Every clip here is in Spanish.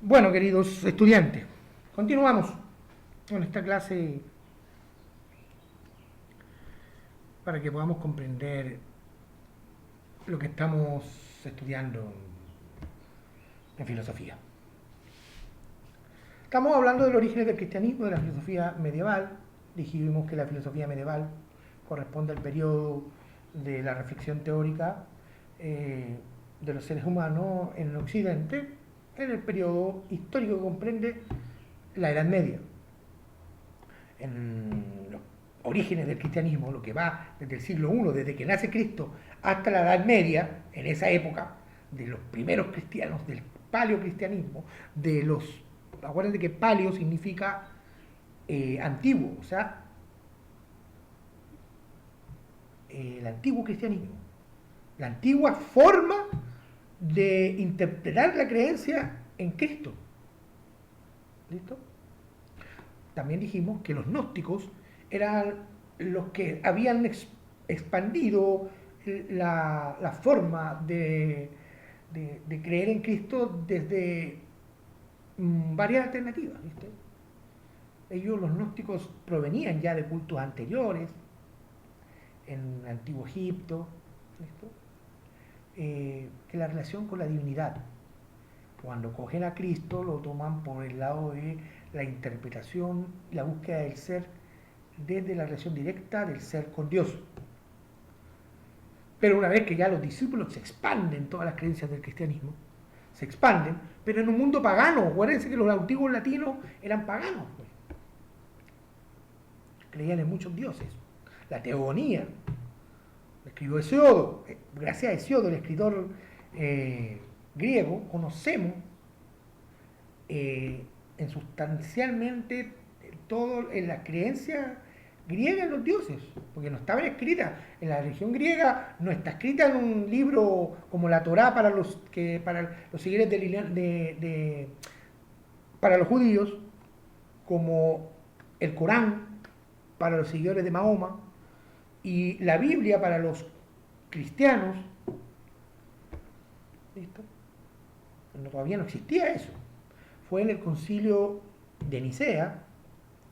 Bueno, queridos estudiantes, continuamos con esta clase para que podamos comprender lo que estamos estudiando en filosofía. Estamos hablando de los orígenes del cristianismo, de la filosofía medieval. Dijimos que la filosofía medieval corresponde al periodo de la reflexión teórica de los seres humanos en el Occidente, en el periodo histórico que comprende la Edad Media. En los orígenes del cristianismo, lo que va desde el siglo I, desde que nace Cristo, hasta la Edad Media, en esa época, de los primeros cristianos, del paleocristianismo, de los... Acuérdense que paleo significa antiguo, o sea, el antiguo cristianismo, la antigua forma de interpretar la creencia en Cristo. ¿Listo? También dijimos que los gnósticos eran los que habían expandido la forma de creer en Cristo desde varias alternativas. ¿Viste? Ellos, los gnósticos, provenían ya de cultos anteriores, en el antiguo Egipto, ¿listo? Que la relación con la divinidad. Cuando cogen a Cristo lo toman por el lado de la interpretación, la búsqueda del ser desde la relación directa del ser con Dios. Pero una vez que ya los discípulos se expanden todas las creencias del cristianismo, se expanden, pero en un mundo pagano. Acuérdense que los antiguos latinos eran paganos, pues. Creían en muchos dioses. La teogonía, lo escribió Hesiodo. Gracias a Hesiodo, el escritor griego, conocemos en sustancialmente todo en la creencia griega en los dioses, porque no estaban escritas. En la religión griega no está escrita en un libro como la Torá para los seguidores para los judíos, como el Corán para los seguidores de Mahoma y la Biblia para los cristianos. ¿Listo? Todavía no existía eso. Fue en el concilio de Nicea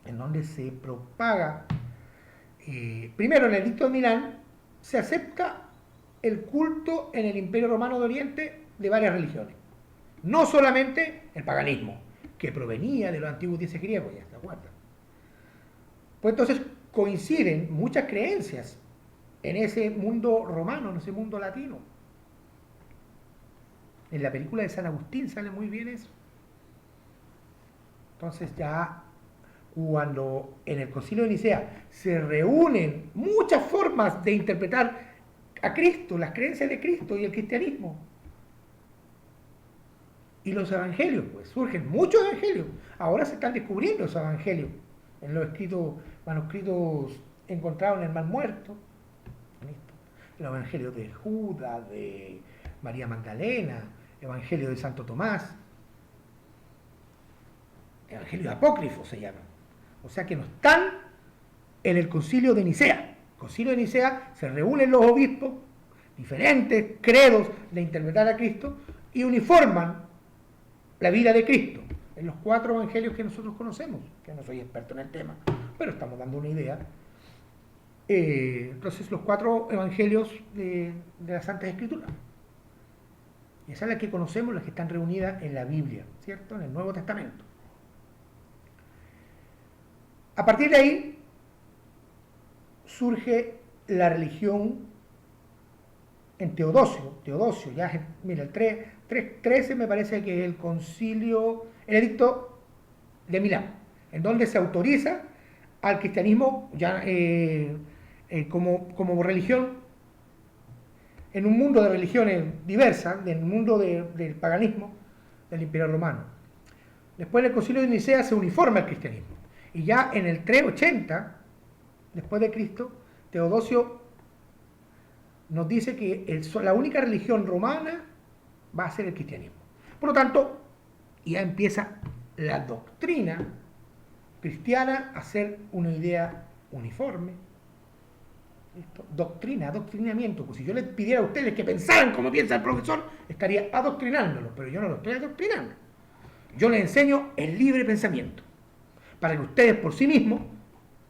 en donde se propaga, primero en el Edicto de Milán, se acepta el culto en el Imperio Romano de Oriente de varias religiones. No solamente el paganismo, que provenía de los antiguos dioses griegos, ya se acuerdan. Pues entonces coinciden muchas creencias en ese mundo romano, en ese mundo latino. En la película de San Agustín sale muy bien eso. Entonces ya cuando en el Concilio de Nicea se reúnen muchas formas de interpretar a Cristo, las creencias de Cristo y el cristianismo, y los evangelios, pues surgen muchos evangelios. Ahora se están descubriendo esos evangelios en los manuscritos encontrados en el Mar Muerto. ¿Listo? Los evangelios de Judas, de María Magdalena, evangelio de Santo Tomás, evangelios apócrifos se llaman. O sea que no están en el Concilio de Nicea. El Concilio de Nicea se reúnen los obispos, diferentes credos de interpretar a Cristo, y uniforman la vida de Cristo en los 4 evangelios que nosotros conocemos, que no soy experto en el tema, pero estamos dando una idea. Entonces los 4 evangelios de las Santas Escrituras. Y esas son las que conocemos, las que están reunidas en la Biblia, ¿cierto? En el Nuevo Testamento. A partir de ahí surge la religión en Teodosio. Teodosio, ya, mira, el 313 me parece que es el concilio, el edicto de Milán, en donde se autoriza al cristianismo ya como religión en un mundo de religiones diversas, en el mundo del paganismo del Imperio Romano. Después en el concilio de Nicea se uniforma el cristianismo. Y ya en el 380, después de Cristo, Teodosio nos dice que la única religión romana va a ser el cristianismo. Por lo tanto, ya empieza la doctrina cristiana a ser una idea uniforme. ¿Listo? Doctrina, adoctrinamiento. Pues si yo les pidiera a ustedes que pensaran como piensa el profesor, estaría adoctrinándolos, pero yo no lo estoy adoctrinando. Yo les enseño el libre pensamiento, para que ustedes por sí mismos,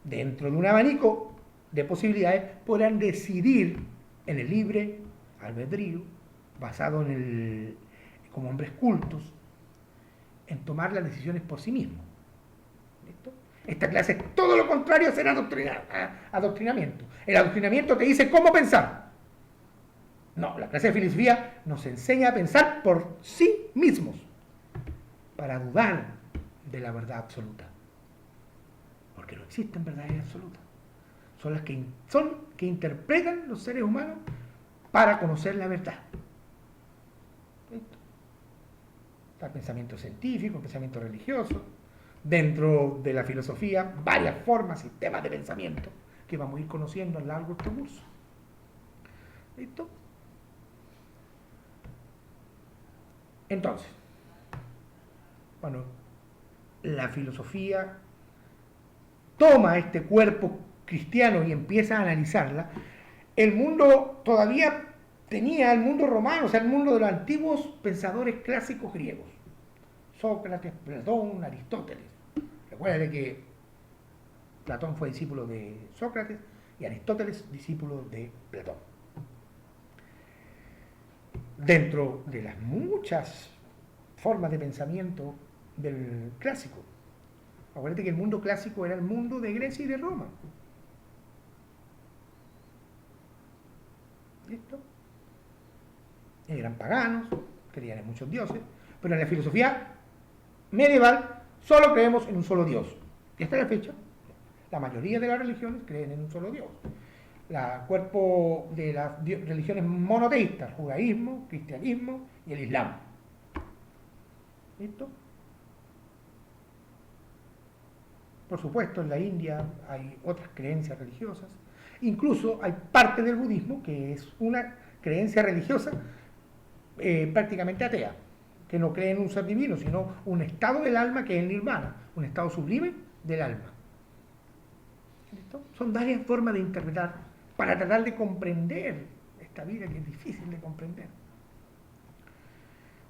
dentro de un abanico de posibilidades, puedan decidir en el libre albedrío, basado como hombres cultos, en tomar las decisiones por sí mismos. ¿Listo? Esta clase es todo lo contrario a ser adoctrinamiento. El adoctrinamiento te dice cómo pensar. No, la clase de filosofía nos enseña a pensar por sí mismos, para dudar de la verdad absoluta. Porque no existen verdades absolutas. Son las que interpretan los seres humanos para conocer la verdad. ¿Listo? Está el pensamiento científico, el pensamiento religioso. Dentro de la filosofía, varias formas, sistemas de pensamiento que vamos a ir conociendo a lo largo de este curso. ¿Listo? Entonces, bueno, la filosofía toma este cuerpo cristiano y empieza a analizarla. El mundo todavía tenía el mundo romano, o sea, el mundo de los antiguos pensadores clásicos griegos. Sócrates, Platón, Aristóteles. Recuerden que Platón fue discípulo de Sócrates y Aristóteles discípulo de Platón. Dentro de las muchas formas de pensamiento del clásico. Acuérdate que el mundo clásico era el mundo de Grecia y de Roma. ¿Listo? Eran paganos, creían en muchos dioses, pero en la filosofía medieval solo creemos en un solo dios. Y hasta la fecha, la mayoría de las religiones creen en un solo dios. La cuerpo de las religiones monoteístas, judaísmo, cristianismo y el islam. ¿Listo? Por supuesto, en la India hay otras creencias religiosas. Incluso hay parte del budismo que es una creencia religiosa prácticamente atea, que no cree en un ser divino, sino un estado del alma que es el nirvana, un estado sublime del alma. ¿Listo? Son varias formas de interpretar para tratar de comprender esta vida que es difícil de comprender.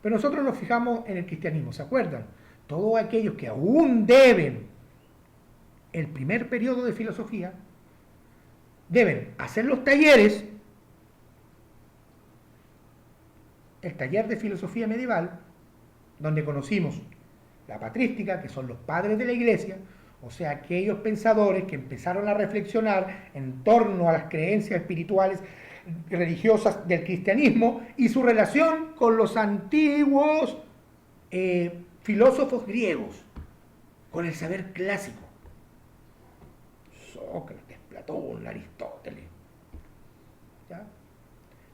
Pero nosotros nos fijamos en el cristianismo, ¿se acuerdan? Todos aquellos que aún deben el primer periodo de filosofía deben hacer los talleres, el taller de filosofía medieval, donde conocimos la patrística, que son los padres de la iglesia, o sea, aquellos pensadores que empezaron a reflexionar en torno a las creencias espirituales religiosas del cristianismo y su relación con los antiguos filósofos griegos, con el saber clásico. Sócrates, Platón, Aristóteles. ¿Ya?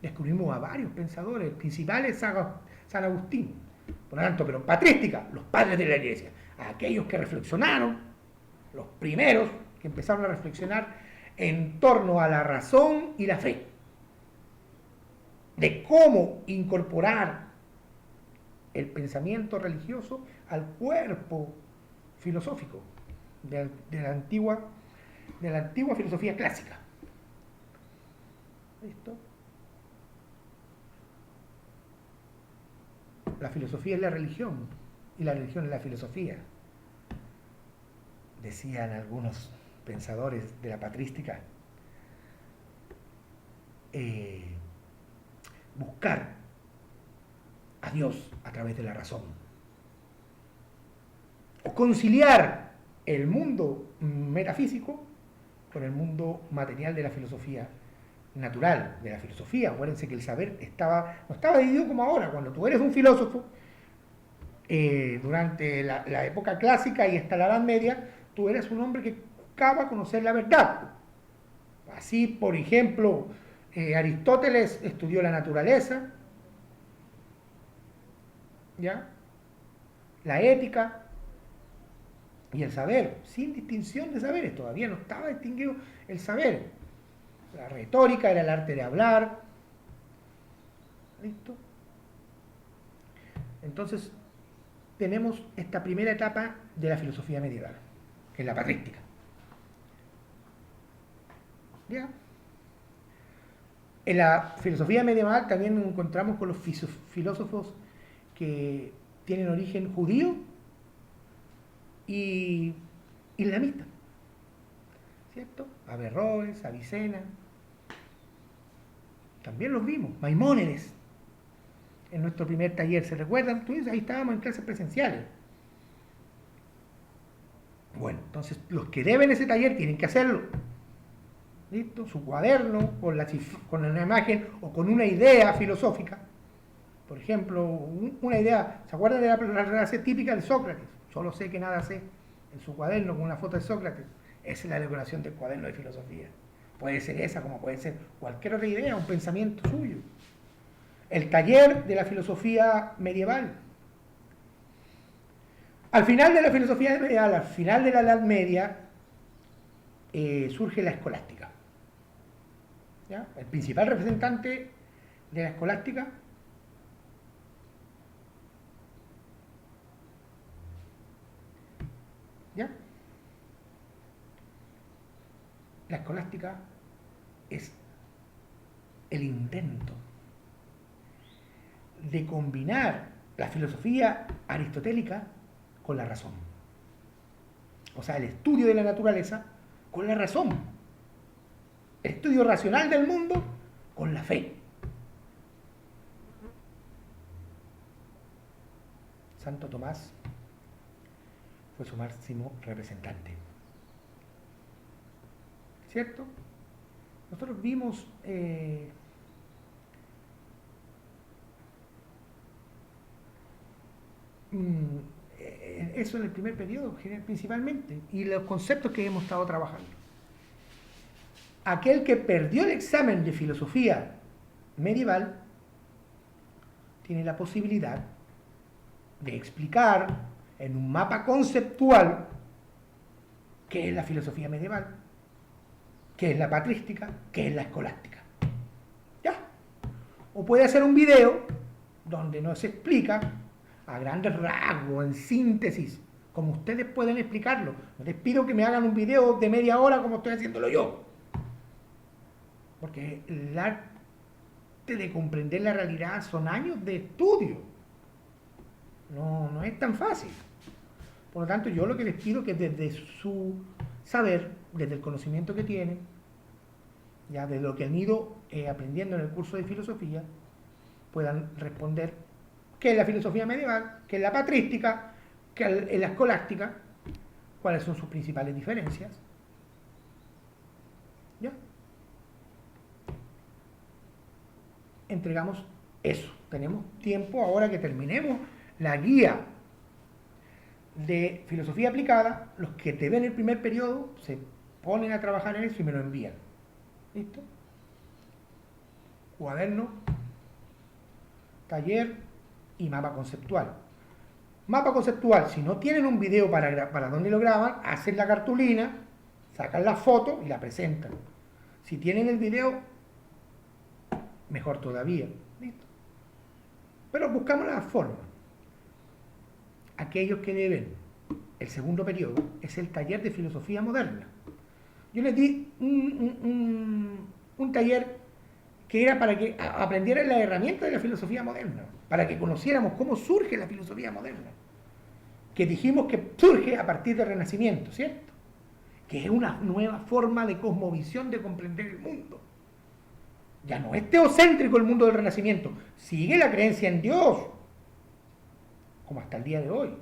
Descubrimos a varios pensadores, principales San Agustín. Por lo tanto, pero patrística, los padres de la iglesia, aquellos que reflexionaron, los primeros que empezaron a reflexionar en torno a la razón y la fe, de cómo incorporar el pensamiento religioso al cuerpo filosófico de la antigua filosofía clásica. ¿Listo? La filosofía es la religión y la religión es la filosofía. Decían algunos pensadores de la patrística, buscar a Dios a través de la razón. O conciliar el mundo metafísico con el mundo material de la filosofía natural, de la filosofía. Acuérdense que el saber no estaba dividido como ahora. Cuando tú eres un filósofo, durante la época clásica y hasta la Edad Media, tú eres un hombre que buscaba conocer la verdad. Así, por ejemplo, Aristóteles estudió la naturaleza, ¿ya? La ética y el saber, sin distinción de saberes. Todavía no estaba distinguido el saber. La retórica era el arte de hablar. ¿Listo? Entonces, tenemos esta primera etapa de la filosofía medieval, que es la patrística. ¿Ya? En la filosofía medieval también nos encontramos con los filósofos que tienen origen judío y islamista, ¿cierto? Averroes, Avicena, también los vimos, Maimónides, en nuestro primer taller, ¿se recuerdan? Ahí estábamos en clases presenciales. Bueno, entonces los que deben ese taller tienen que hacerlo. ¿Listo? Su cuaderno, con una imagen o con una idea filosófica. Por ejemplo, una idea, ¿se acuerdan de la frase típica de Sócrates? Solo sé que nada sé. En su cuaderno con una foto de Sócrates. Esa es la decoración del cuaderno de filosofía. Puede ser esa, como puede ser cualquier otra idea, un pensamiento suyo. El taller de la filosofía medieval. Al final de la filosofía medieval, al final de la Edad Media, surge la escolástica. ¿Ya? El principal representante de la escolástica ¿ya? La escolástica es el intento de combinar la filosofía aristotélica con la razón. O sea, el estudio de la naturaleza con la razón. El estudio racional del mundo con la fe. Santo Tomás fue su máximo representante. ¿Cierto? Nosotros vimos eso en el primer periodo, principalmente, y los conceptos que hemos estado trabajando. Aquel que perdió el examen de filosofía medieval tiene la posibilidad de explicar en un mapa conceptual qué es la filosofía medieval, qué es la patrística, qué es la escolástica. ¿Ya? O puede hacer un video donde nos explica a grandes rasgos, en síntesis, como ustedes pueden explicarlo. No les pido que me hagan un video de media hora como estoy haciéndolo yo. Porque el arte de comprender la realidad son años de estudio. No es tan fácil. Por lo tanto, yo lo que les pido es que desde su saber, desde el conocimiento que tienen, ya de lo que han ido aprendiendo en el curso de filosofía, puedan responder qué es la filosofía medieval, qué es la patrística, qué es la escolástica, cuáles son sus principales diferencias. ¿Ya? Entregamos eso. Tenemos tiempo ahora que terminemos la guía de filosofía aplicada. Los que te ven el primer periodo se ponen a trabajar en eso y me lo envían. ¿Listo? Cuaderno, taller y mapa conceptual. Mapa conceptual, si no tienen un video para donde lo graban, hacen la cartulina, sacan la foto y la presentan. Si tienen el video, mejor todavía. ¿Listo? Pero buscamos la forma. Aquellos que deben el segundo periodo es el taller de filosofía moderna. Yo les di un taller que era para que aprendieran las herramientas de la filosofía moderna, para que conociéramos cómo surge la filosofía moderna, que dijimos que surge a partir del Renacimiento, ¿cierto? Que es una nueva forma de cosmovisión de comprender el mundo. Ya no es teocéntrico el mundo del Renacimiento, sigue la creencia en Dios, como hasta el día de hoy,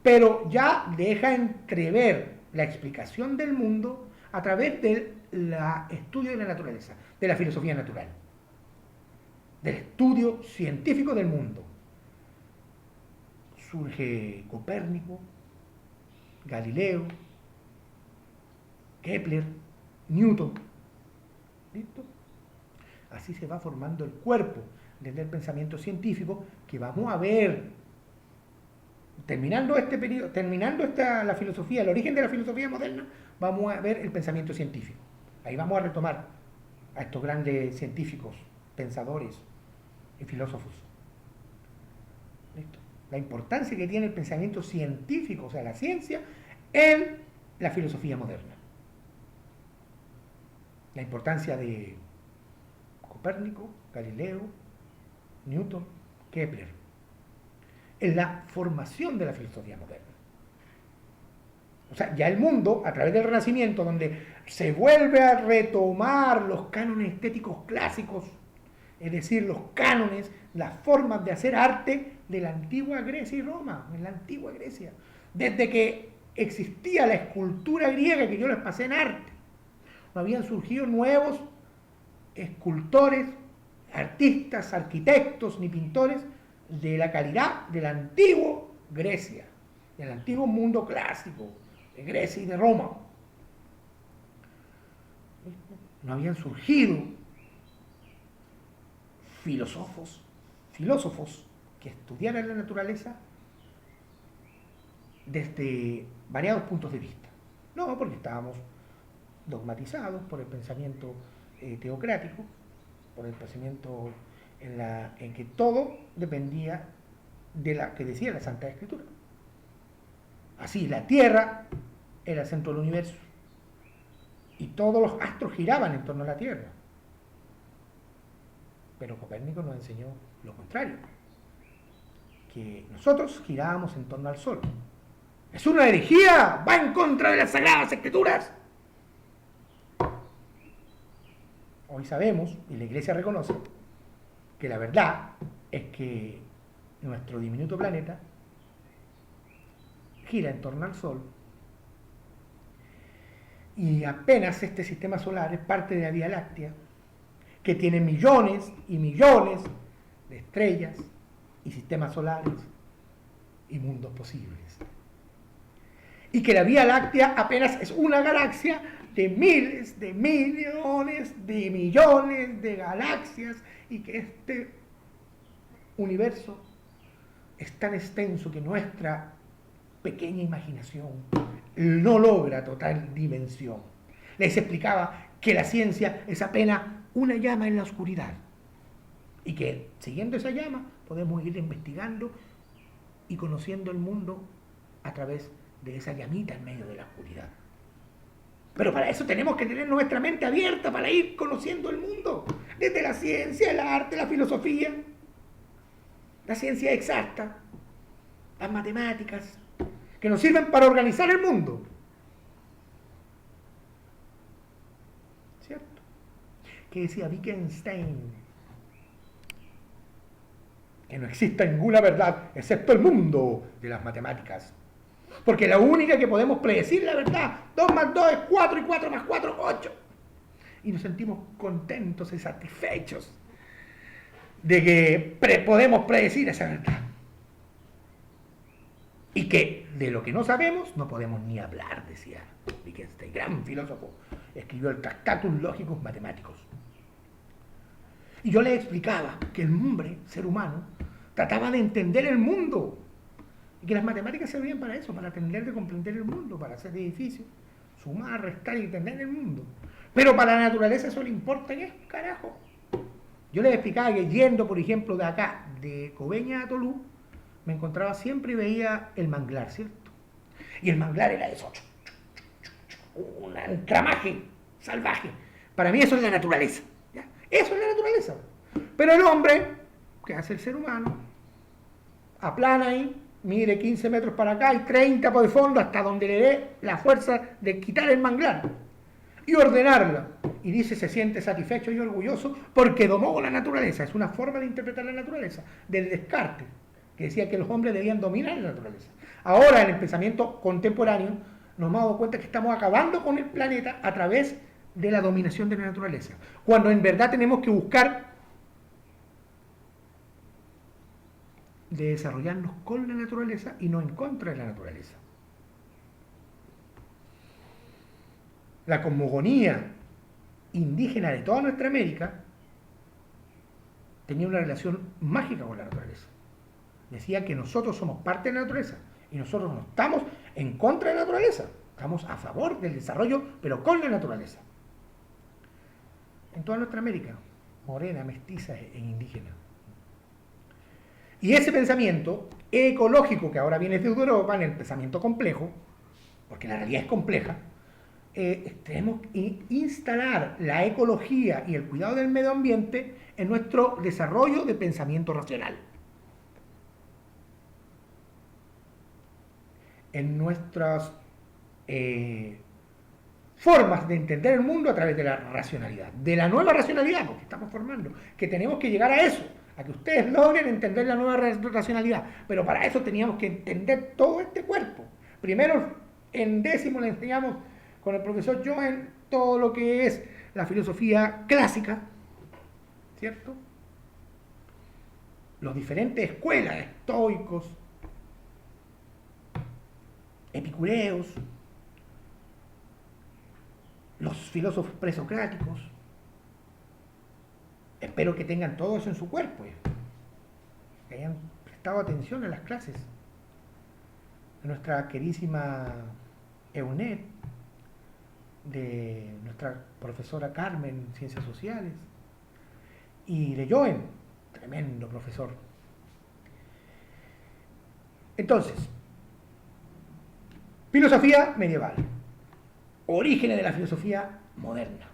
pero ya deja entrever la explicación del mundo a través del estudio de la naturaleza, de la filosofía natural, del estudio científico del mundo. Surge Copérnico, Galileo, Kepler, Newton. ¿Listo? Así se va formando el cuerpo desde el pensamiento científico que vamos a ver. Terminando este periodo, la filosofía, el origen de la filosofía moderna, vamos a ver el pensamiento científico. Ahí vamos a retomar a estos grandes científicos, pensadores y filósofos. ¿Listo? La importancia que tiene el pensamiento científico, o sea, la ciencia, en la filosofía moderna. La importancia de Copérnico, Galileo, Newton, Kepler, en la formación de la filosofía moderna. O sea, ya el mundo, a través del Renacimiento, donde se vuelve a retomar los cánones estéticos clásicos, es decir, los cánones, las formas de hacer arte de la antigua Grecia y Roma, en la antigua Grecia. Desde que existía la escultura griega, que yo les pasé en arte, no habían surgido nuevos escultores, artistas, arquitectos ni pintores de la calidad de la antigua Grecia, del antiguo mundo clásico, de Grecia y de Roma. No habían surgido filósofos que estudiaran la naturaleza desde variados puntos de vista. No, porque estábamos dogmatizados por el pensamiento teocrático, por el pensamiento en que todo dependía de la que decía la Santa Escritura. Así, la Tierra era el centro del universo y todos los astros giraban en torno a la Tierra. Pero Copérnico nos enseñó lo contrario, que nosotros girábamos en torno al Sol. Es una herejía, va en contra de las Sagradas Escrituras. Hoy sabemos, y la Iglesia reconoce, que la verdad es que nuestro diminuto planeta gira en torno al Sol y apenas este sistema solar es parte de la Vía Láctea, que tiene millones y millones de estrellas y sistemas solares y mundos posibles. Y que la Vía Láctea apenas es una galaxia de miles, de millones, de millones de galaxias, y que este universo es tan extenso que nuestra pequeña imaginación no logra total dimensión. Les explicaba que la ciencia es apenas una llama en la oscuridad y que siguiendo esa llama podemos ir investigando y conociendo el mundo a través de esa llamita en medio de la oscuridad. Pero para eso tenemos que tener nuestra mente abierta para ir conociendo el mundo, desde la ciencia, el arte, la filosofía, la ciencia exacta, las matemáticas, que nos sirven para organizar el mundo. ¿Cierto? Que decía Wittgenstein, que no existe ninguna verdad excepto el mundo de las matemáticas. Porque la única que podemos predecir la verdad, 2 más 2 es 4 y 4 más 4 es 8. Y nos sentimos contentos y satisfechos de que podemos predecir esa verdad. Y que de lo que no sabemos no podemos ni hablar, decía Wittgenstein, gran filósofo. Escribió el Tractatus Logicus Mathematicus. Y yo le explicaba que el hombre, ser humano, trataba de entender el mundo. Y que las matemáticas servían para eso, para atender de comprender el mundo, para hacer edificios, sumar, restar y entender el mundo. Pero para la naturaleza eso le importa qué carajo. Yo les explicaba que yendo, por ejemplo, de acá, de Coveñas a Tolú, me encontraba siempre y veía el manglar, ¿cierto? Y el manglar era eso, un entramaje salvaje. Para mí eso es la naturaleza, ¿ya? Eso es la naturaleza. Pero el hombre, que hace el ser humano, aplana ahí, mide 15 metros para acá y 30 por el fondo hasta donde le dé la fuerza de quitar el manglar y ordenarla. Y dice, se siente satisfecho y orgulloso porque domó la naturaleza. Es una forma de interpretar la naturaleza, del Descartes, que decía que los hombres debían dominar la naturaleza. Ahora, en el pensamiento contemporáneo, nos hemos dado cuenta que estamos acabando con el planeta a través de la dominación de la naturaleza, cuando en verdad tenemos que buscar de desarrollarnos con la naturaleza y no en contra de la naturaleza. La cosmogonía indígena de toda nuestra América tenía una relación mágica con la naturaleza. Decía que nosotros somos parte de la naturaleza y nosotros no estamos en contra de la naturaleza, estamos a favor del desarrollo, pero con la naturaleza. En toda nuestra América, morena, mestiza e indígena. Y ese pensamiento ecológico que ahora viene de Europa, en el pensamiento complejo, porque la realidad es compleja, tenemos que instalar la ecología y el cuidado del medio ambiente en nuestro desarrollo de pensamiento racional. En nuestros formas de entender el mundo a través de la racionalidad, de la nueva racionalidad, porque estamos formando, que tenemos que llegar a eso, a que ustedes logren entender la nueva racionalidad, pero para eso teníamos que entender todo este cuerpo. Primero, en décimo le enseñamos con el profesor Joen todo lo que es la filosofía clásica, ¿cierto? Las diferentes escuelas, estoicos, epicureos, los filósofos presocráticos. Espero que tengan todo eso en su cuerpo, que hayan prestado atención a las clases de nuestra queridísima Eunet, de nuestra profesora Carmen, Ciencias Sociales, y de Joen, tremendo profesor. Entonces, filosofía medieval, orígenes de la filosofía moderna,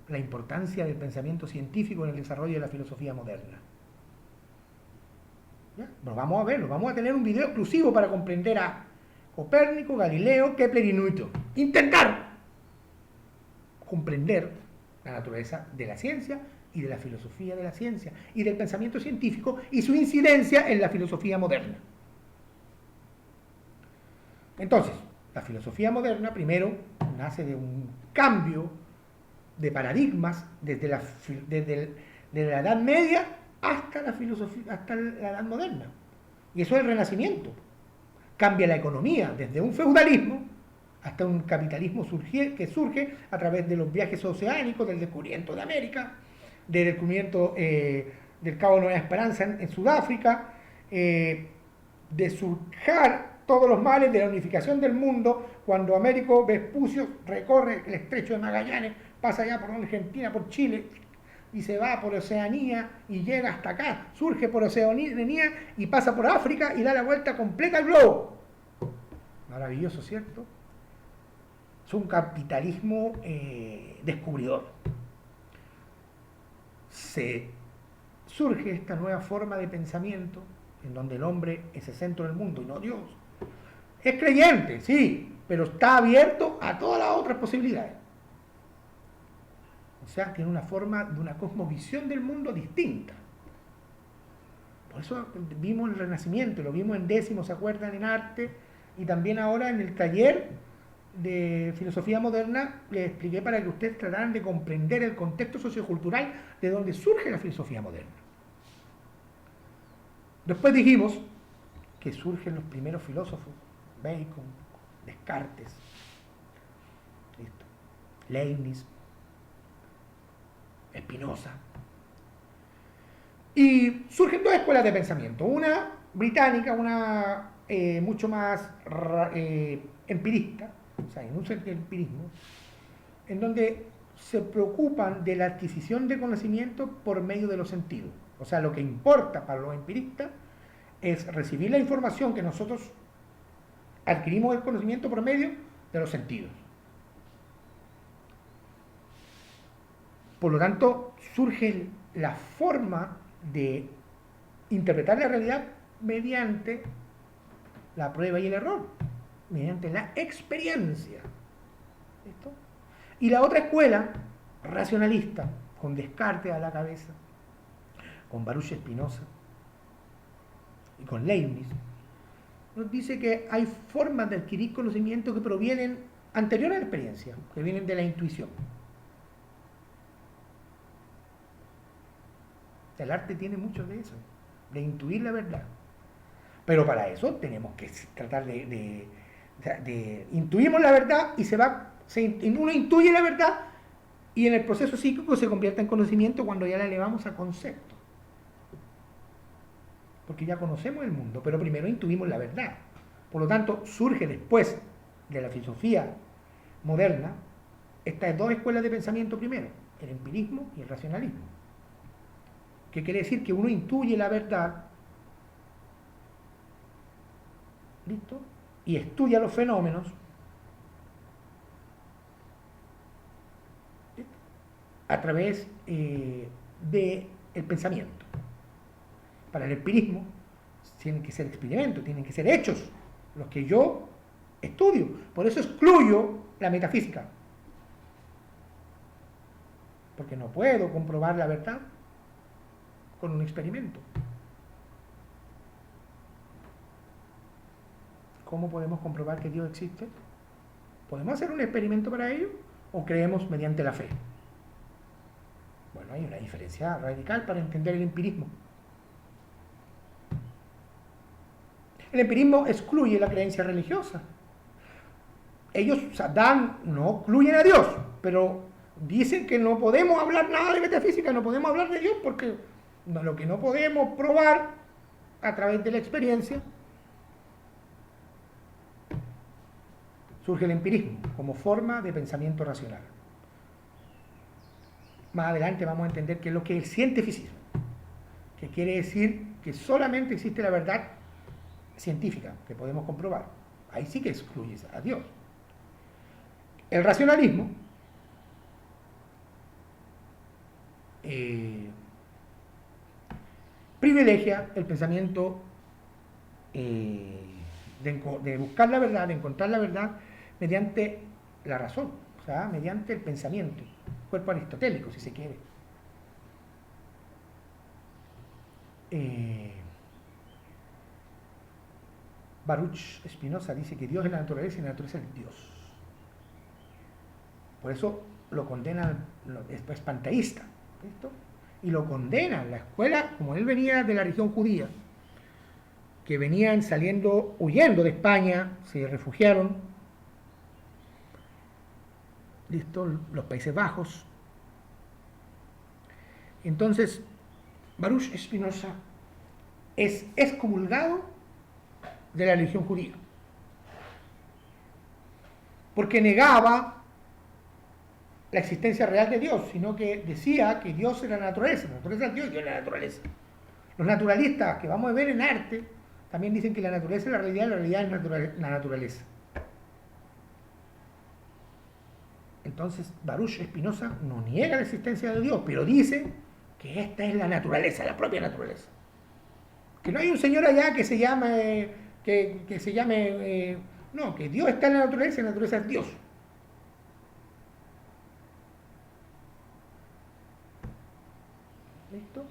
la importancia del pensamiento científico en el desarrollo de la filosofía moderna. ¿Ya? Lo vamos a verlo, vamos a tener un video exclusivo para comprender a Copérnico, Galileo, Kepler y Newton. Intentar comprender la naturaleza de la ciencia y de la filosofía de la ciencia y del pensamiento científico y su incidencia en la filosofía moderna. Entonces, la filosofía moderna primero nace de un cambio de paradigmas desde la Edad Media hasta la filosofía, hasta la Edad Moderna. Y eso es el Renacimiento. Cambia la economía desde un feudalismo hasta un capitalismo que surge a través de los viajes oceánicos, del descubrimiento de América, del descubrimiento del Cabo Nueva Esperanza en Sudáfrica, de surcar todos los males de la unificación del mundo cuando Américo Vespucio recorre el estrecho de Magallanes, pasa allá por Argentina, por Chile, y se va por Oceanía y llega hasta acá, surge por Oceanía y pasa por África y da la vuelta completa al globo. Maravilloso, ¿cierto? Es un capitalismo descubridor. Surge esta nueva forma de pensamiento en donde el hombre es el centro del mundo y no Dios. Es creyente, sí, pero está abierto a todas las otras posibilidades. O sea, tiene una forma de una cosmovisión del mundo distinta. Por eso vimos el Renacimiento, lo vimos en décimo, ¿se acuerdan? En arte, y también ahora en el taller de filosofía moderna les expliqué para que ustedes trataran de comprender el contexto sociocultural de donde surge la filosofía moderna. Después dijimos que surgen los primeros filósofos, Bacon, Descartes, ¿listo? Leibniz, Spinoza. Y surgen dos escuelas de pensamiento, una británica, una mucho más empirista, o sea, en un sentido empirismo, en donde se preocupan de la adquisición de conocimiento por medio de los sentidos. O sea, lo que importa para los empiristas es recibir la información que nosotros adquirimos el conocimiento por medio de los sentidos. Por lo tanto, surge la forma de interpretar la realidad mediante la prueba y el error, mediante la experiencia. ¿Listo? Y la otra escuela, racionalista, con Descartes a la cabeza, con Baruch Spinoza y con Leibniz, nos dice que hay formas de adquirir conocimiento que provienen anterior a la experiencia, que vienen de la intuición. El arte tiene mucho de eso, de intuir la verdad. Pero para eso tenemos que tratar de intuimos la verdad y uno intuye la verdad y en el proceso psíquico se convierte en conocimiento cuando ya la elevamos a concepto. Porque ya conocemos el mundo, pero primero intuimos la verdad. Por lo tanto, surge después de la filosofía moderna estas dos escuelas de pensamiento primero, el empirismo y el racionalismo. Que quiere decir que uno intuye la verdad, ¿listo? Y estudia los fenómenos, ¿listo? A través del pensamiento. Para el empirismo tienen que ser experimentos, tienen que ser hechos los que yo estudio. Por eso excluyo la metafísica. Porque no puedo comprobar la verdad con un experimento. ¿Cómo podemos comprobar que Dios existe? ¿Podemos hacer un experimento para ello? ¿O creemos mediante la fe? Bueno, hay una diferencia radical para entender el empirismo. El empirismo excluye la creencia religiosa. Ellos no excluyen a Dios, pero dicen que no podemos hablar nada de metafísica, no podemos hablar de Dios porque lo que no podemos probar a través de la experiencia, surge el empirismo como forma de pensamiento racional. Más adelante vamos a entender qué es lo que es el cientificismo, que quiere decir que solamente existe la verdad científica que podemos comprobar. Ahí sí que excluye a Dios. El racionalismo privilegia el pensamiento de buscar la verdad, de encontrar la verdad mediante la razón, o sea, mediante el pensamiento, cuerpo aristotélico, si se quiere. Baruch Spinoza dice que Dios es la naturaleza y la naturaleza es Dios. Por eso lo condenan, es panteísta, ¿listo? Y lo condenan. La escuela, como él venía de la región judía, que venían saliendo, huyendo de España, se refugiaron, ¿listo? Los Países Bajos. Entonces, Baruch Spinoza es excomulgado de la religión judía, porque negaba la existencia real de Dios, sino que decía que Dios era la naturaleza es Dios y Dios es la naturaleza. Los naturalistas que vamos a ver en arte también dicen que la naturaleza es la realidad es la naturaleza. Entonces Baruch Spinoza no niega la existencia de Dios, pero dice que esta es la naturaleza, la propia naturaleza. Que no hay un señor allá que se llame, no, que Dios está en la naturaleza y la naturaleza es Dios. ¿Listo?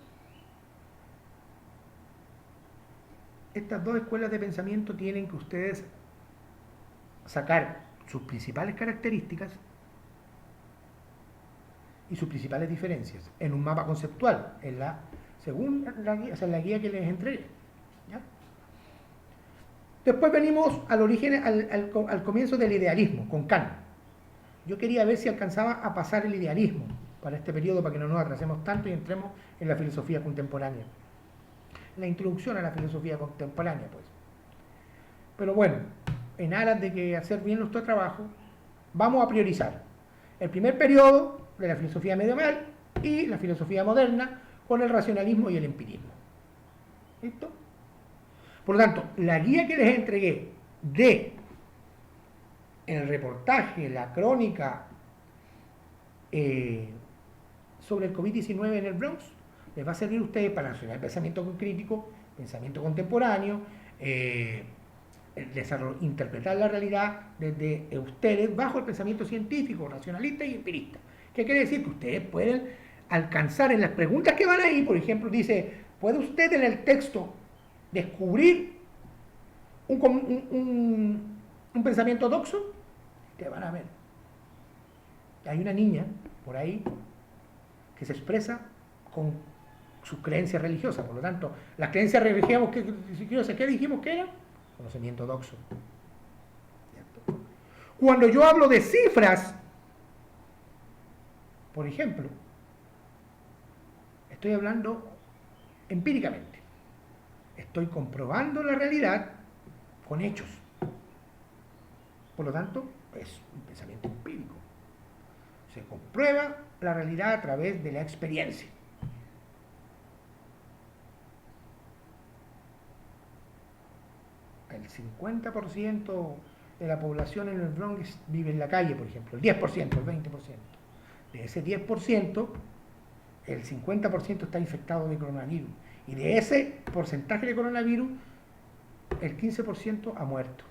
Estas dos escuelas de pensamiento tienen que ustedes sacar sus principales características y sus principales diferencias en un mapa conceptual, según la guía, o sea, la guía que les entregué. ¿Ya? Después venimos al origen, al comienzo del idealismo, con Kant. Yo quería ver si alcanzaba a pasar el idealismo para este periodo, para que no nos atrasemos tanto y entremos en la filosofía contemporánea. La introducción a la filosofía contemporánea, pues. Pero bueno, en aras de que hacer bien nuestro trabajo, vamos a priorizar el primer periodo de la filosofía medieval y la filosofía moderna con el racionalismo y el empirismo. ¿Listo? Por lo tanto, la guía que les entregué de el reportaje, la crónica sobre el COVID-19 en el Bronx, les va a servir a ustedes para relacionar el pensamiento crítico, pensamiento contemporáneo, interpretar la realidad desde ustedes bajo el pensamiento científico, racionalista y empirista. ¿Qué quiere decir? Que ustedes pueden alcanzar en las preguntas que van ahí, por ejemplo, dice, ¿puede usted en el texto descubrir un pensamiento doxo? Te van a ver. Hay una niña por ahí que se expresa con sus creencias religiosas, por lo tanto, las creencias religiosas, ¿qué dijimos que eran? Conocimiento doxo. ¿Cierto? Cuando yo hablo de cifras, por ejemplo, estoy hablando empíricamente. Estoy comprobando la realidad con hechos. Por lo tanto, es un pensamiento empírico. Se comprueba la realidad a través de la experiencia. El 50% de la población en el Bronx vive en la calle, por ejemplo, el 10%, el 20%. De ese 10%, el 50% está infectado de coronavirus. Y de ese porcentaje de coronavirus, el 15% ha muerto.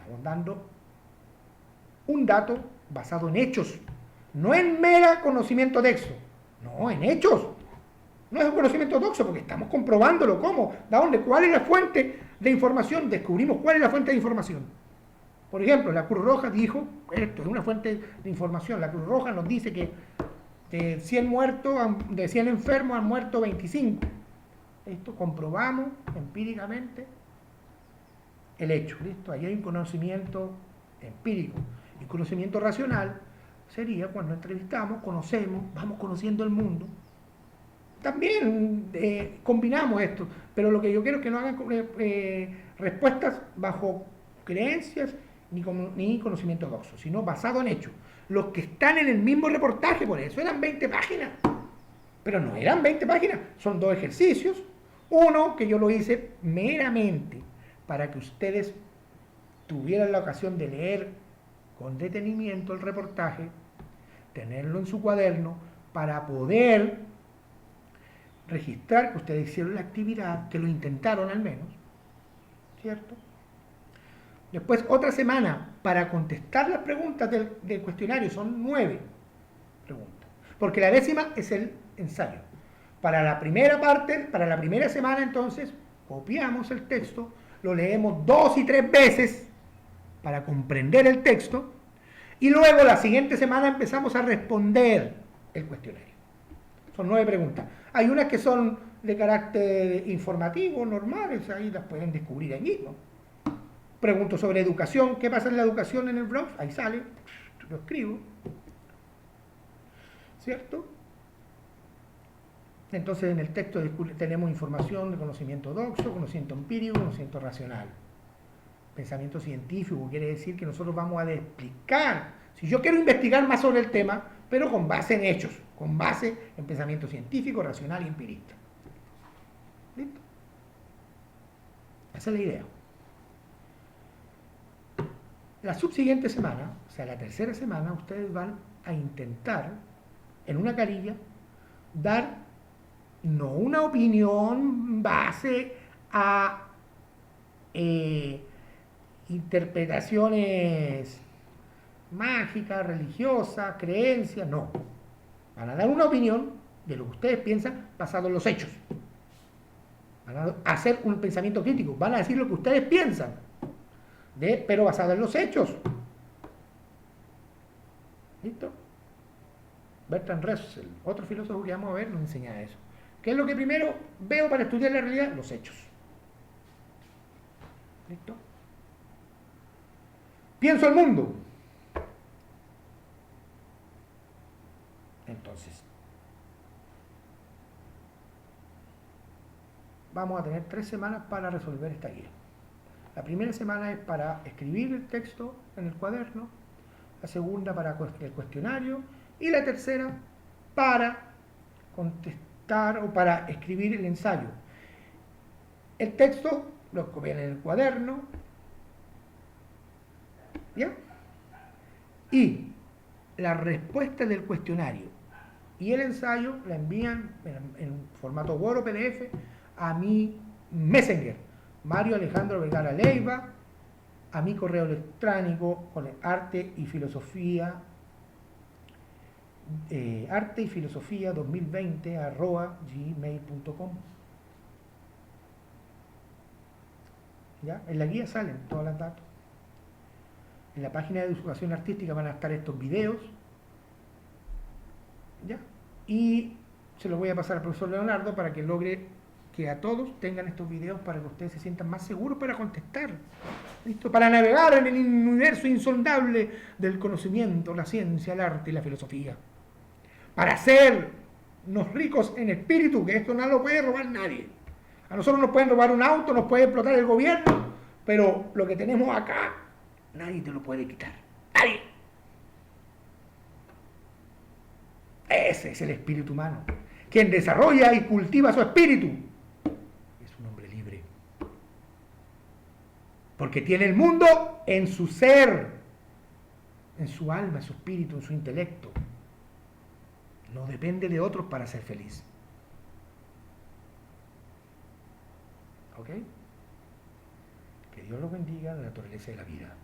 Estamos dando un dato basado en hechos, no en mera conocimiento texto, no, en hechos. No es un conocimiento doxo porque estamos comprobándolo. ¿Cómo? ¿De dónde? ¿Cuál es la fuente de información? Descubrimos cuál es la fuente de información. Por ejemplo, la Cruz Roja dijo, esto es una fuente de información, la Cruz Roja nos dice que de 100 muertos, de 100 enfermos han muerto 25. Esto comprobamos empíricamente el hecho. ¿Listo? Ahí hay un conocimiento empírico. Y conocimiento racional sería cuando entrevistamos, conocemos, vamos conociendo el mundo. También combinamos esto, pero lo que yo quiero es que no hagan respuestas bajo creencias ni conocimiento doxo, sino basado en hechos. Los que están en el mismo reportaje, por eso eran 20 páginas, pero no eran 20 páginas, son 2 ejercicios. Uno que yo lo hice meramente para que ustedes tuvieran la ocasión de leer con detenimiento el reportaje, tenerlo en su cuaderno para poder registrar que ustedes hicieron la actividad, que lo intentaron al menos, ¿cierto? Después otra semana para contestar las preguntas del cuestionario, son 9 preguntas, porque la 10ª es el ensayo. Para la primera parte, para la primera semana entonces, copiamos el texto, lo leemos 2 y 3 veces para comprender el texto, y luego la siguiente semana empezamos a responder el cuestionario. Son 9 preguntas. Hay unas que son de carácter informativo, normales, ahí las pueden descubrir allí, ¿no? Pregunto sobre educación, ¿qué pasa en la educación en el blog? Ahí sale, lo escribo, ¿cierto? Entonces en el texto tenemos información de conocimiento doxo, conocimiento empírico, conocimiento racional. Pensamiento científico quiere decir que nosotros vamos a explicar, si yo quiero investigar más sobre el tema, pero con base en hechos, con base en pensamiento científico, racional y empirista. ¿Listo? Esa es la idea. La subsiguiente semana, o sea, la tercera semana, ustedes van a intentar, en una carilla, dar no una opinión base a interpretaciones mágicas, religiosas, creencias, no. Van a dar una opinión de lo que ustedes piensan basado en los hechos. Van a hacer un pensamiento crítico, van a decir lo que ustedes piensan, pero basado en los hechos. ¿Listo? Bertrand Russell, otro filósofo que vamos a ver, nos enseña eso. ¿Qué es lo que primero veo para estudiar la realidad? Los hechos. ¿Listo? Pienso el mundo. Entonces, vamos a tener 3 semanas para resolver esta guía. La primera semana es para escribir el texto en el cuaderno, la segunda para el cuestionario y la tercera para contestar o para escribir el ensayo. El texto lo copian en el cuaderno, ¿ya? Y la respuesta del cuestionario y el ensayo la envían en formato Word o PDF a mi Messenger, Mario Alejandro Vergara Leiva, a mi correo electrónico con arte y filosofía 2020 @gmail.com. ¿Ya? En la guía salen todos los datos. En la página de educación artística van a estar estos videos, ¿ya? Y se los voy a pasar al profesor Leonardo para que logre que a todos tengan estos videos para que ustedes se sientan más seguros para contestar. ¿Listo? Para navegar en el universo insondable del conocimiento, la ciencia, el arte y la filosofía. Para sernos ricos en espíritu, que esto no lo puede robar nadie. A nosotros nos pueden robar un auto, nos puede explotar el gobierno, pero lo que tenemos acá, nadie te lo puede quitar. Nadie. Ese es el espíritu humano. Quien desarrolla y cultiva su espíritu es un hombre libre. Porque tiene el mundo en su ser, en su alma, en su espíritu, en su intelecto. No depende de otros para ser feliz. ¿Ok? Que Dios los bendiga, la naturaleza de la vida.